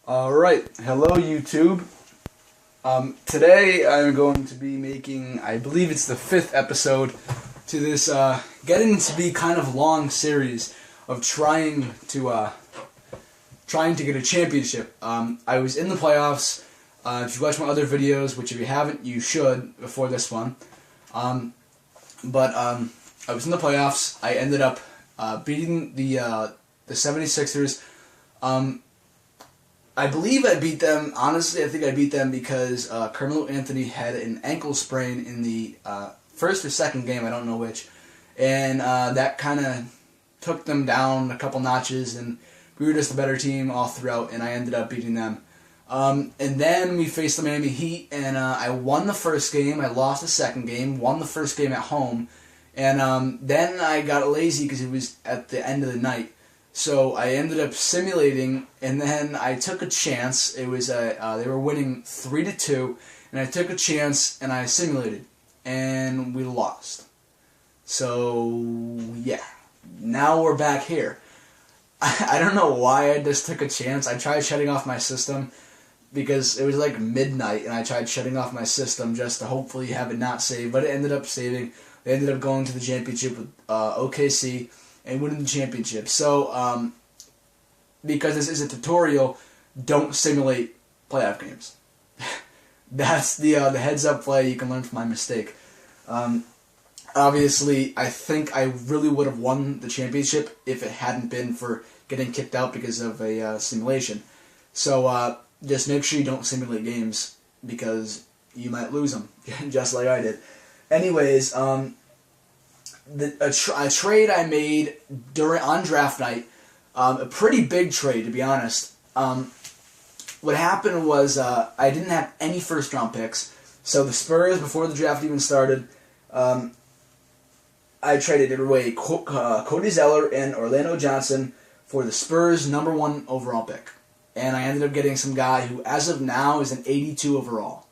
Alright, hello YouTube. Today I'm going to be making, I believe it's the 5th episode to this getting to be kind of long series of trying to get a championship. I was in the playoffs. If you watch my other videos, which if you haven't, you should before this one. I was in the playoffs. I ended up beating the 76ers. I believe I beat them. Honestly, I think I beat them because Carmelo Anthony had an ankle sprain in the first or second game, I don't know which, and that kind of took them down a couple notches, and we were just a better team all throughout, and I ended up beating them. And then we faced the Miami Heat, and I won the first game, I lost the second game, won the first game at home, and then I got lazy because it was at the end of the night. So I ended up simulating, and then I took a chance. It was they were winning 3-2, and I took a chance and I simulated, and we lost. So yeah, now we're back here. I don't know why I just took a chance. I tried shutting off my system because it was like midnight, and I tried shutting off my system just to hopefully have it not save, but it ended up saving. They ended up going to the championship with OKC. And winning the championship. So, because this is a tutorial, don't simulate playoff games. That's the heads up play. You can learn from my mistake. Obviously, I think I really would have won the championship if it hadn't been for getting kicked out because of a simulation. So, just make sure you don't simulate games because you might lose them, just like I did. Anyways, a trade I made on draft night, a pretty big trade to be honest. What happened was I didn't have any first round picks, so the Spurs before the draft even started, I traded away Cody Zeller and Orlando Johnson for the Spurs' #1 overall pick, and I ended up getting some guy who, as of now, is an 82 overall,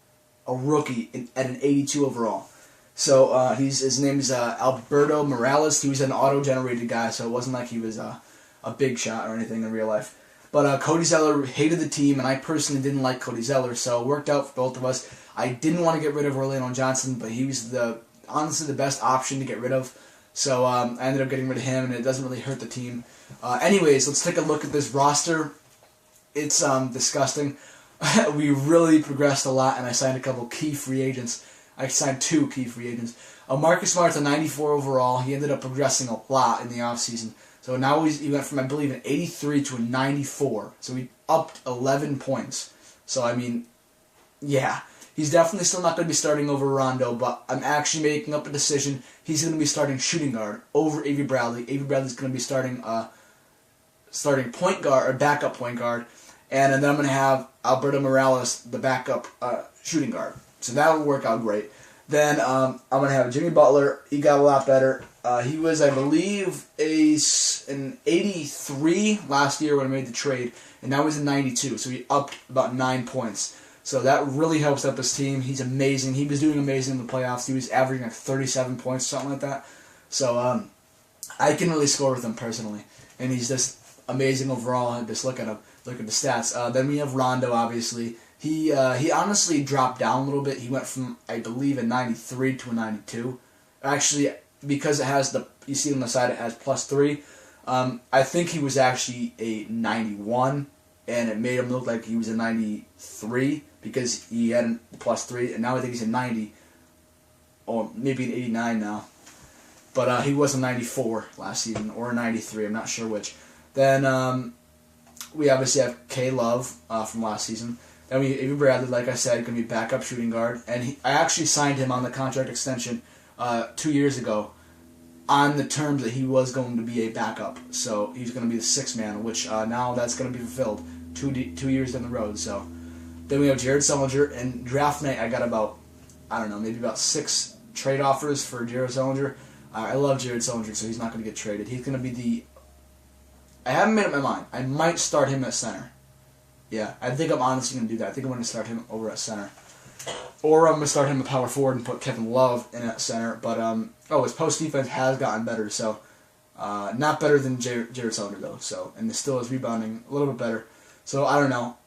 a rookie at an 82 overall. So his name is Alberto Morales. He was an auto-generated guy, so it wasn't like he was a big shot or anything in real life. But Cody Zeller hated the team, and I personally didn't like Cody Zeller, so it worked out for both of us. I didn't want to get rid of Orlando Johnson, but he was honestly the best option to get rid of. So I ended up getting rid of him, and it doesn't really hurt the team. Anyways, let's take a look at this roster. It's disgusting. We really progressed a lot, and I signed a couple key free agents. I signed 2 key free agents. Marcus Smart's a 94 overall. He ended up progressing a lot in the offseason. So now he went from, I believe, an 83 to a 94. So he upped 11 points. So, I mean, yeah. He's definitely still not going to be starting over Rondo, but I'm actually making up a decision. He's going to be starting shooting guard over Avery Bradley. Avery Bradley's going to be starting point guard, or backup point guard. And then I'm going to have Alberto Morales, the backup shooting guard. So that will work out great. Then I'm going to have Jimmy Butler. He got a lot better. He was, I believe, an 83 last year when I made the trade, and now he's a 92. So he upped about 9 points. So that really helps up his team. He's amazing. He was doing amazing in the playoffs. He was averaging like 37 points, something like that. So I can really score with him personally, and he's just amazing overall. Just look at him. Look at the stats. Then we have Rondo, obviously. He honestly dropped down a little bit. He went from, I believe, a 93 to a 92. Actually, because it has you see on the side it has +3. I think he was actually a 91, and it made him look like he was a 93 because he had a +3, and now I think he's a 90, or maybe an 89 now. But he was a 94 last season, or a 93. I'm not sure which. Then we obviously have K-Love from last season. Then we Avery Bradley, like I said, going to be backup shooting guard. And I actually signed him on the contract extension 2 years ago on the terms that he was going to be a backup. So he's going to be the 6th man, which now that's going to be fulfilled 2 years down the road. So then we have Jared Sullinger. And draft night, I got about, I don't know, maybe about 6 trade offers for Jared Sullinger. I love Jared Sullinger, so he's not going to get traded. He's going to be I haven't made up my mind. I might start him at center. Yeah, I think I'm honestly going to do that. I think I'm going to start him over at center. Or I'm going to start him at power forward and put Kevin Love in at center. But, his post defense has gotten better, so not better than Jared Sullinger, though. So, and still is rebounding a little bit better. So, I don't know.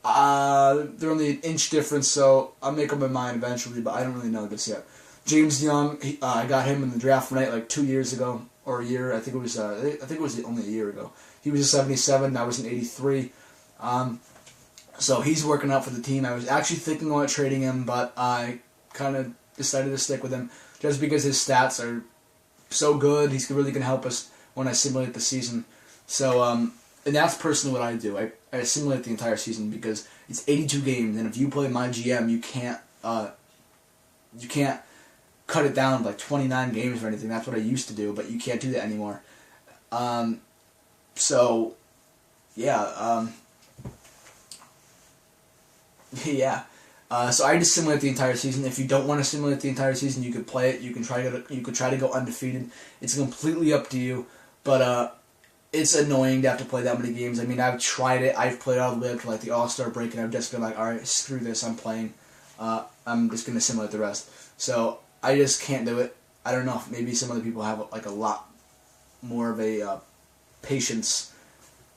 They're only an inch difference, so I'll make up my mind eventually, but I don't really know this yet. James Young, I got him in the draft night like 2 years ago, or a year. I think it was only a year ago. He was a 77. I was an 83. So he's working out for the team. I was actually thinking about trading him, but I kind of decided to stick with him just because his stats are so good. He's really going to help us when I simulate the season. So, and that's personally what I do. I simulate the entire season because it's 82 games, and if you play my GM, you can't cut it down to like 29 games or anything. That's what I used to do, but you can't do that anymore. So, yeah, yeah. So I just simulate the entire season. If you don't want to simulate the entire season, you could play it. You could try to go undefeated. It's completely up to you. But it's annoying to have to play that many games. I mean, I've tried it. I've played all the way up to like the All-Star break, and I've just been like, all right, screw this. I'm playing. I'm just gonna simulate the rest. So I just can't do it. I don't know if maybe some other people have like a lot more of a patience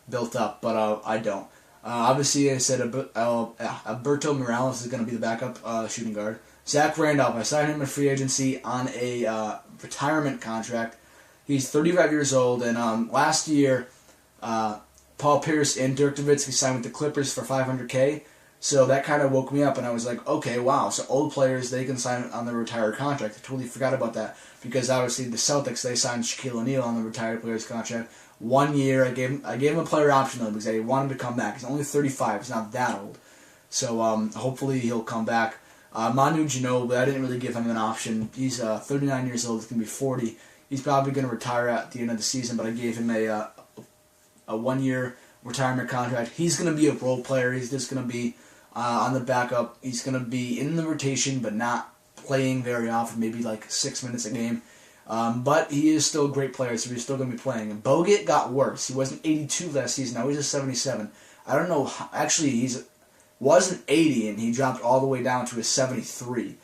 built up, but I don't. Obviously, I said Alberto Morales is going to be the backup shooting guard. Zach Randolph, I signed him in free agency on a retirement contract. He's 35 years old, and last year, Paul Pierce and Dirk Nowitzki signed with the Clippers for $500K. So that kind of woke me up, and I was like, okay, wow. So old players, they can sign on the retired contract. I totally forgot about that because obviously the Celtics, they signed Shaquille O'Neal on the retired player's contract. 1 year, I gave him a player option though because I wanted him to come back. He's only 35. He's not that old. So hopefully he'll come back. Manu Ginobili, I didn't really give him an option. He's 39 years old. He's going to be 40. He's probably going to retire at the end of the season, but I gave him a 1 year retirement contract. He's going to be a role player. He's just going to be on the backup. He's going to be in the rotation, but not playing very often, maybe like 6 minutes a game. But he is still a great player, so he's still going to be playing. And Bogut got worse. He wasn't 82 last season. Now he's a 77. I don't know. Actually, wasn't 80, and he dropped all the way down to a 73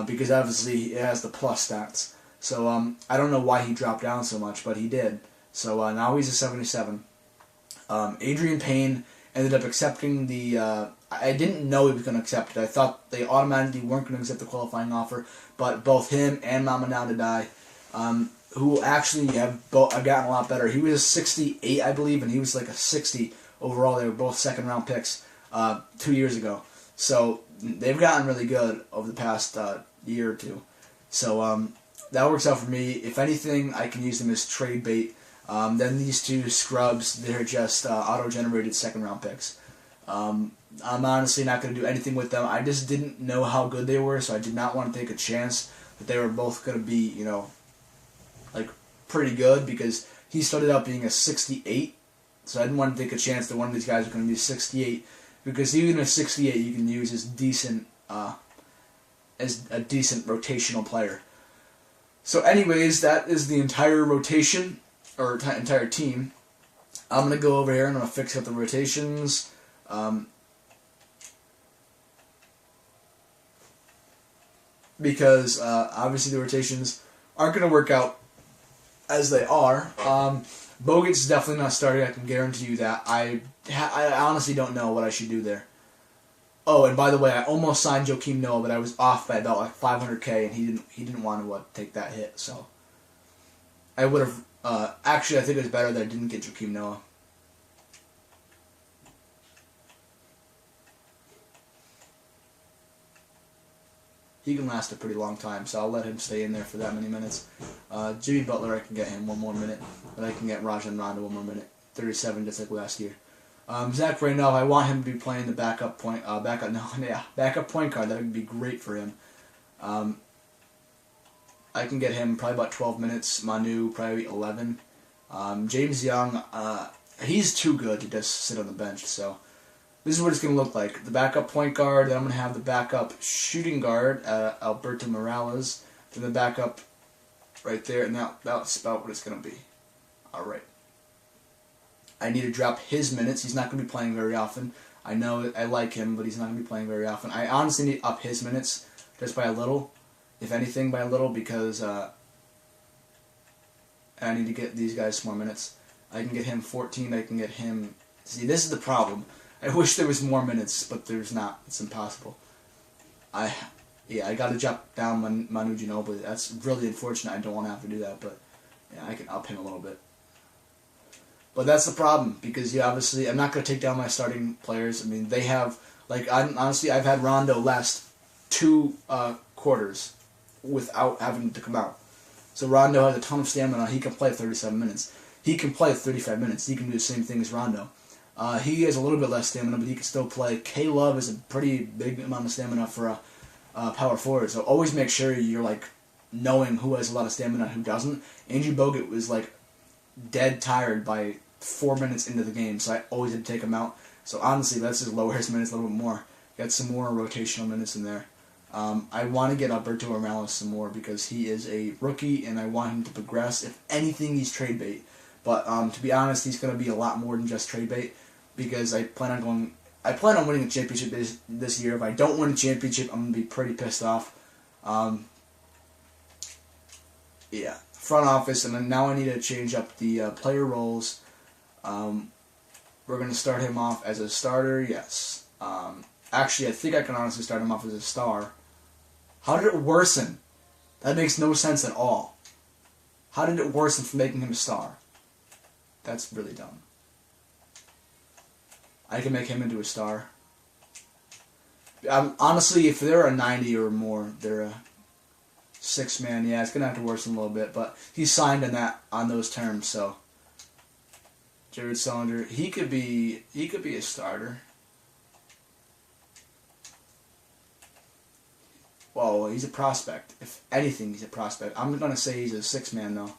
because obviously he has the plus stats. So I don't know why he dropped down so much, but he did. So now he's a 77. Adrian Payne ended up accepting the... I didn't know he was going to accept it. I thought they automatically weren't going to accept the qualifying offer, but both him and Mamadou Dadai, who actually have gotten a lot better. He was a 68, I believe, and he was like a 60 overall. They were both second-round picks 2 years ago. So they've gotten really good over the past year or two. So that works out for me. If anything, I can use them as trade bait. Then these two scrubs, they're just auto-generated second-round picks. I'm honestly not going to do anything with them. I just didn't know how good they were, so I did not want to take a chance that they were both going to be, like pretty good because he started out being a 68, so I didn't want to take a chance that one of these guys was going to be 68 because even a 68 you can use as a decent rotational player. So anyways, that is the entire rotation, or entire team. I'm going to go over here and I'm going to fix up the rotations. Because obviously the rotations aren't going to work out as they are. Bogut's definitely not starting, I can guarantee you that. I honestly don't know what I should do there. Oh, and by the way, I almost signed Joakim Noah, but I was off by about like $500K, and he didn't want to take that hit. So I would have. Actually, I think it was better that I didn't get Joakim Noah. He can last a pretty long time, so I'll let him stay in there for that many minutes. Jimmy Butler, I can get him one more minute, but I can get Rajon Rondo one more minute. 37, just like last year. Zach Randolph, I want him to be playing the backup point guard. That would be great for him. I can get him probably about 12 minutes. Manu, probably 11. James Young, he's too good to just sit on the bench, so this is what it's going to look like. The backup point guard, then I'm going to have the backup shooting guard, Alberto Morales, then the backup right there, and that's about what it's going to be. Alright. I need to drop his minutes. He's not going to be playing very often. I know I like him, but he's not going to be playing very often. I honestly need to up his minutes just by a little, if anything by a little, because I need to get these guys some more minutes. I can get him 14. I can get him... See, this is the problem. I wish there was more minutes, but there's not. It's impossible. I got to jump down Manu Ginobili. That's really unfortunate. I don't want to have to do that, but yeah, I can up him a little bit. But that's the problem, because obviously I'm not going to take down my starting players. I mean, they have, honestly, I've had Rondo last 2 quarters without having to come out. So Rondo has a ton of stamina. He can play 37 minutes. He can play 35 minutes. He can do the same thing as Rondo. He has a little bit less stamina, but he can still play. K-Love is a pretty big amount of stamina for a power forward. So always make sure you're, knowing who has a lot of stamina and who doesn't. Andrew Bogut was, dead tired by 4 minutes into the game, so I always had to take him out. So honestly, let's just lower his minutes a little bit more. Get some more rotational minutes in there. I want to get Alberto Morales some more because he is a rookie and I want him to progress. If anything, he's trade bait. But to be honest, he's going to be a lot more than just trade bait because I plan on winning a championship this year. If I don't win a championship, I'm going to be pretty pissed off. Yeah, front office, and then now I need to change up the player roles. We're going to start him off as a starter, yes. Actually, I think I can honestly start him off as a star. How did it worsen? That makes no sense at all. How did it worsen from making him a star? That's really dumb. I can make him into a star. Honestly, if they're a 90 or more, they're a 6-man. Yeah, it's gonna have to worsen a little bit, but he's signed on those terms. So Jared Sullinger, he could be a starter. Well, he's a prospect. If anything, he's a prospect. I'm gonna say he's a 6-man though,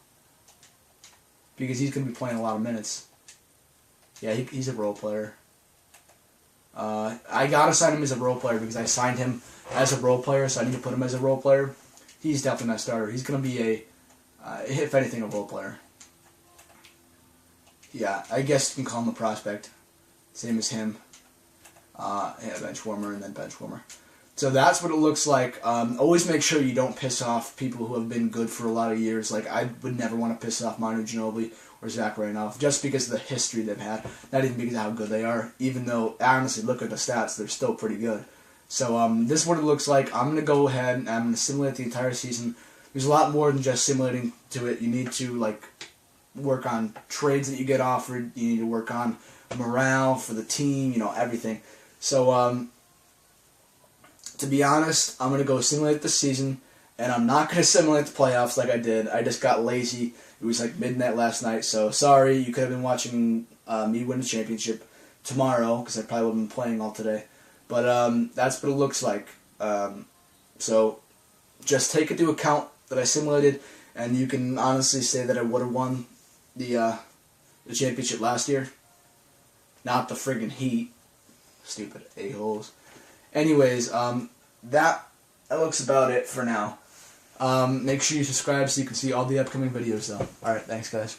because he's gonna be playing a lot of minutes. Yeah, he's a role player. I gotta sign him as a role player because I signed him as a role player, so I need to put him as a role player. He's definitely my starter. He's gonna be if anything, a role player. Yeah, I guess you can call him a prospect. Same as him. Yeah, bench warmer and then bench warmer. So that's what it looks like. Always make sure you don't piss off people who have been good for a lot of years. I would never want to piss off Manu Ginobili or Zach Randolph just because of the history they've had. Not even because of how good they are. Even though, honestly, look at the stats, they're still pretty good. So this is what it looks like. I'm going to go ahead and I'm going to simulate the entire season. There's a lot more than just simulating to it. You need to, work on trades that you get offered. You need to work on morale for the team, everything. So, to be honest, I'm going to go simulate the season, and I'm not going to simulate the playoffs like I did. I just got lazy. It was midnight last night, so sorry. You could have been watching me win the championship tomorrow, because I probably would have been playing all today. But that's what it looks like. So just take into account that I simulated, and you can honestly say that I would have won the championship last year. Not the friggin' Heat. Stupid a-holes. Anyways, that looks about it for now. Make sure you subscribe so you can see all the upcoming videos, though. Alright, thanks, guys.